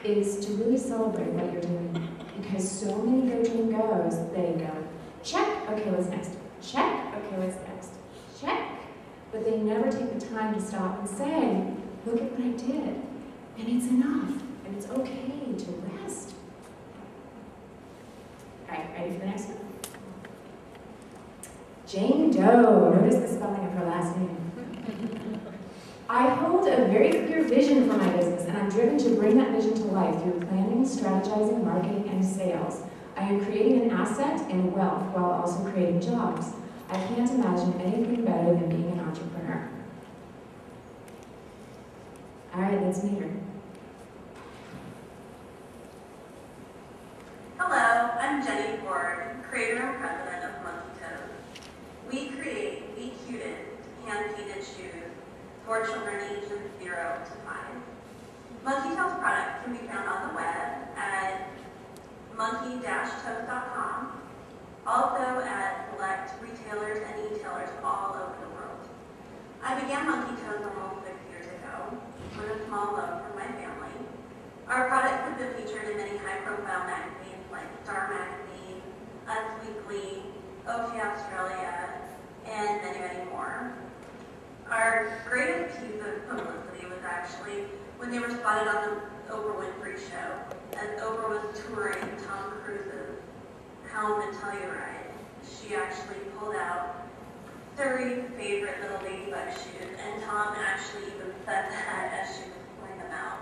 is to really celebrate what you're doing. Because so many Go Dream Goes, they go, check, okay, what's next? Check, okay, what's next? Check. But they never take the time to stop and say, look at what I did. And it's enough. And it's okay to rest. All right, ready for the next one? Jane Doe. Notice the spelling of her last name. I hold a very clear vision for my business, and I'm driven to bring that vision to life through planning, strategizing, marketing, and sales. I am creating an asset and wealth while also creating jobs. I can't imagine anything better than being an entrepreneur. All right, let's meet her. Hello, I'm Jenny Ford, creator and president of Monkey Toes. We create heat-cuted, hand-painted shoes for children ages 0 to 5. Monkey Toes products can be found on the web at monkey-toes.com, also at select retailers and e-tailers all over the world. I began Monkey Toes almost 6 years ago with a small loan from my family. Our products have been featured in many high-profile magazines like Star Magazine, Us Weekly, OK Australia, and many, many more. Our greatest piece of publicity was actually when they were spotted on the Oprah Winfrey Show, as Oprah was touring Tom Cruise's Helm and Telluride. She actually pulled out 30 favorite little ladybug shoes, and Tom actually even said that as she was pulling them out.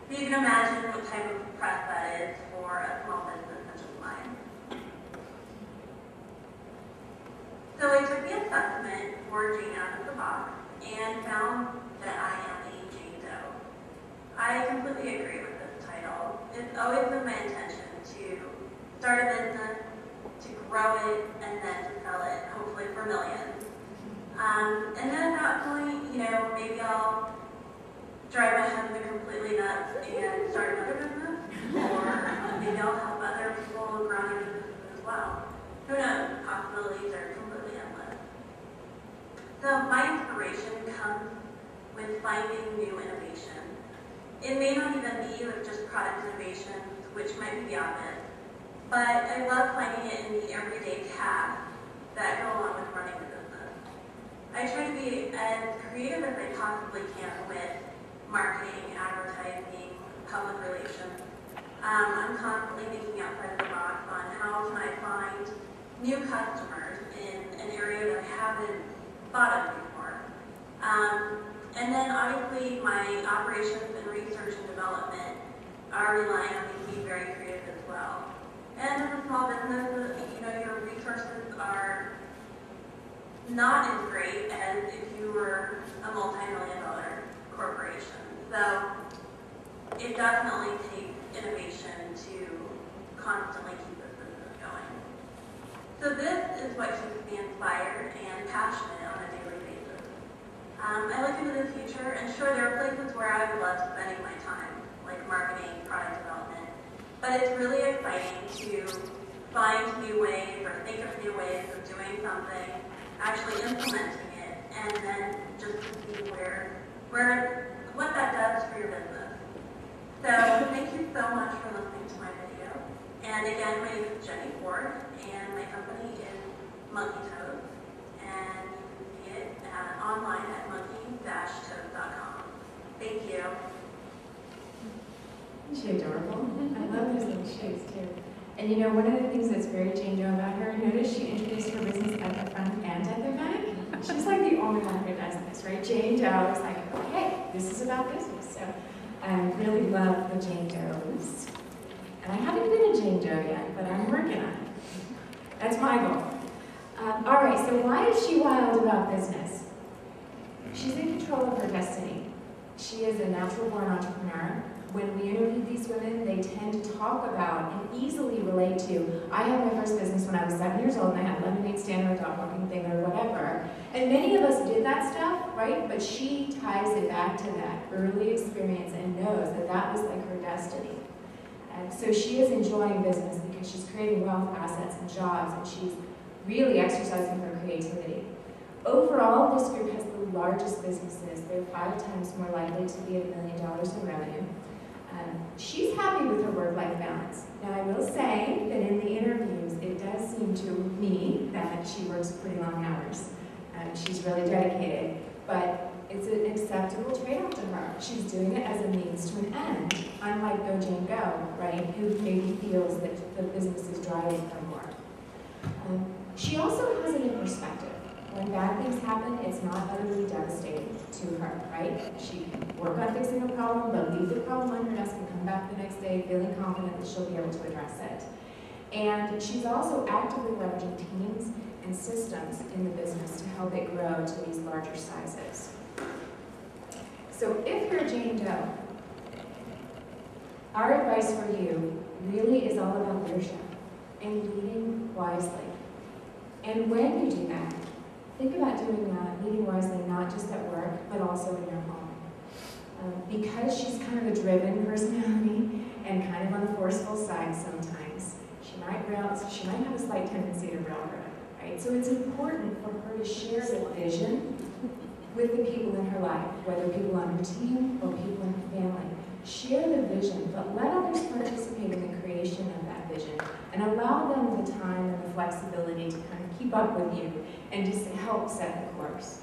So you can imagine what type of press that is for a small business such as mine. So I took the assessment for Jane out of the box and found that I am a Jane Doe. I completely agree with this title. It's always been my intention to start a business, to grow it, and then to sell it, hopefully for millions. And then at that point, maybe I'll drive my husband completely nuts and start another business, or maybe I'll help other people grow their businesses as well. Who knows? Possibilities are completely endless. So my inspiration comes with finding new innovation. It may not even be with just product innovation, which might be the obvious, but I love finding it in the everyday tasks that go along with running the business. I try to be as creative as I possibly can with marketing, advertising, public relations. I'm constantly thinking outside the box on how can I find new customers in an area that I haven't thought of before. And then obviously my operations and research and development are relying on me to be very creative as well. And as a small business, your resources are not as great as if you were a multi-million-dollar corporation. So it definitely takes innovation to constantly keep this business going. So this is what keeps me inspired and passionate on a daily basis. I look into the future, and sure, there are places where I would love spending my time, like marketing, product development, but it's really exciting to find new ways or think of new ways of doing something, actually implementing it, and then just to see what that does for your business. So thank you so much for listening to my video. And again, my name is Jenny Ford, and my company is Monkey Toes, and you can see it online at monkey-toes.com. Thank you. Isn't she adorable? I love those little shoes too. And one of the things that's very Jane Doe about her, notice she introduced her business at the front and at the back. She's like the only one who does this, right? Jane Doe is like, okay, this is about business. So I really love the Jane Does. And I haven't been a Jane Doe yet, but I'm working on it. That's my goal. All right, so why is she wild about business? She's in control of her destiny. She is a natural-born entrepreneur. When we interview these women, they tend to talk about and easily relate to, I had my first business when I was 7 years old and I had a lemonade stand or a dog walking thing or whatever. And many of us did that stuff, right? But she ties it back to that early experience and knows that that was like her destiny. And so she is enjoying business because she's creating wealth, assets, and jobs, and she's really exercising her creativity. Overall, this group has the largest businesses. They're 5 times more likely to be $1 million in revenue. She's She's really dedicated, but it's an acceptable trade-off to her. She's doing it as a means to an end, unlike Go Jane Go, right, who maybe feels that the business is driving her more. She also has it in perspective. When bad things happen, it's not utterly devastating to her, right? She can work on fixing a problem, but leave the problem on her desk and come back the next day feeling confident that she'll be able to address it. And she's also actively leveraging teams and systems in the business to help it grow to these larger sizes. So if you're Jane Doe, our advice for you really is all about leadership and leading wisely. And when you do that, think about doing that, leading wisely, not just at work, but also in your home. Because she's kind of a driven personality and kind of on the forceful side sometimes, she might have a slight tendency to rail her, right? So it's important for her to share the vision with the people in her life, whether people on her team or people in her family. Share the vision, but let others participate in the creation of that vision and allow them the time and the flexibility to kind of keep up with you and just help set the course.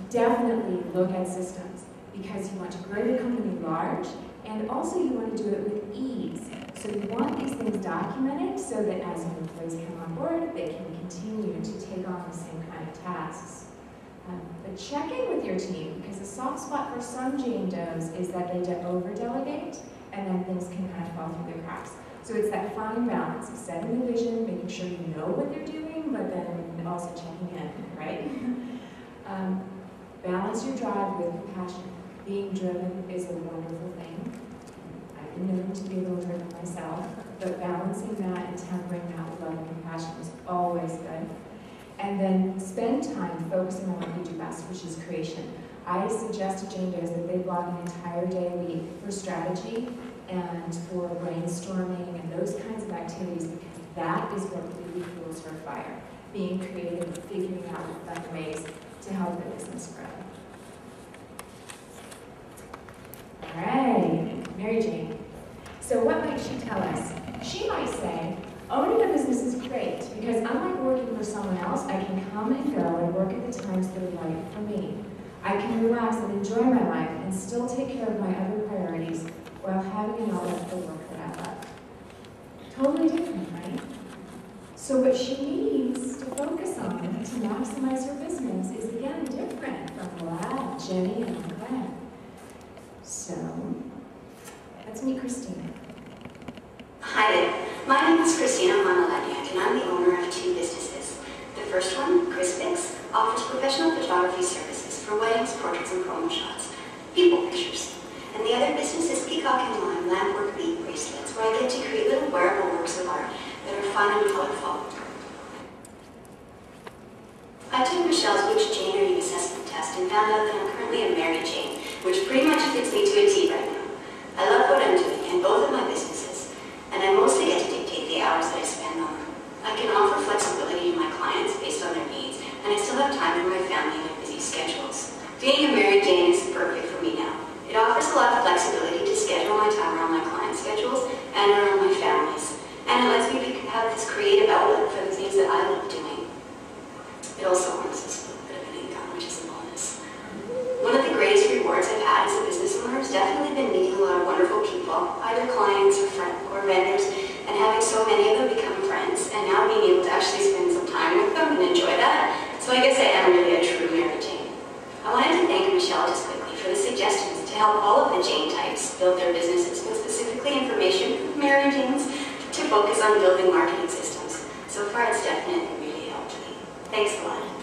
Definitely look at systems because you want to grow your company large and also you want to do it with ease. So you want these things documented so that as new employees come on board, they can continue to take on the same kind of tasks. But check in with your team, because a soft spot for some Jane Does is that they over-delegate, and then things can kind of fall through the cracks. So it's that fine balance of setting the vision, making sure you know what they're doing, but then also checking in, right? Balance your drive with compassion. Being driven is a wonderful thing. I've been known to be a little driven myself, but balancing that and tempering that with love and compassion is always good. And then spend time focusing on what you do best, which is creation. I suggest to Jane Does that they block an entire day a week for strategy and for brainstorming and those kinds of activities, because that is what really fuels her fire. Being creative, figuring out fun ways to help the business grow. All right, Mary Jane. So what might she tell us? She might say, owning a business is great because unlike working for someone else, I can come and go and work at the times that are right for me. I can relax and enjoy my life and still take care of my other priorities while having an outlet for work that I love. Totally different, right? So what she needs to focus on to maximize her business is again different from Lad, Jenny, and Glenn. So let's meet Christina. Hi there. My name is Christina Marmaladiak, and I'm the owner of two businesses. The first one, Chris Picks, offers professional photography services for weddings, portraits, and promo shots, people pictures. And the other business is Peacock and Lime Lampwork bead bracelets, where I get to create little wearable works of art that are fun and colorful. I took Michelle's Which Jane Are You assessment test and found out that I'm currently a Mary Jane, which pretty much fits me to a T right now. I love what I'm doing in both of my businesses, and I mostly get to dictate the hours that I spend on them. I can offer flexibility to my clients based on their needs, and I still have time for my family and their busy schedules. Being a Mary Jane is perfect for me now. It offers a lot of flexibility to schedule my time around my clients' schedules and around my family's, and it lets me have this creative outlet for the things that I love doing. It also earns us a little bit of an income, which is a bonus. One of the greatest rewards I've had as a business owner has definitely been meeting a lot of wonderful people, either clients or vendors, and having so many of them become friends, and now being able to actually spend some time with them and enjoy that. So I guess I am really a true Mary Jane. I wanted to thank Michelle just quickly for the suggestions to help all of the Jane types build their businesses, and specifically information from Mary Janes to focus on building marketing systems. So far it's definitely really helped me. Thanks a lot.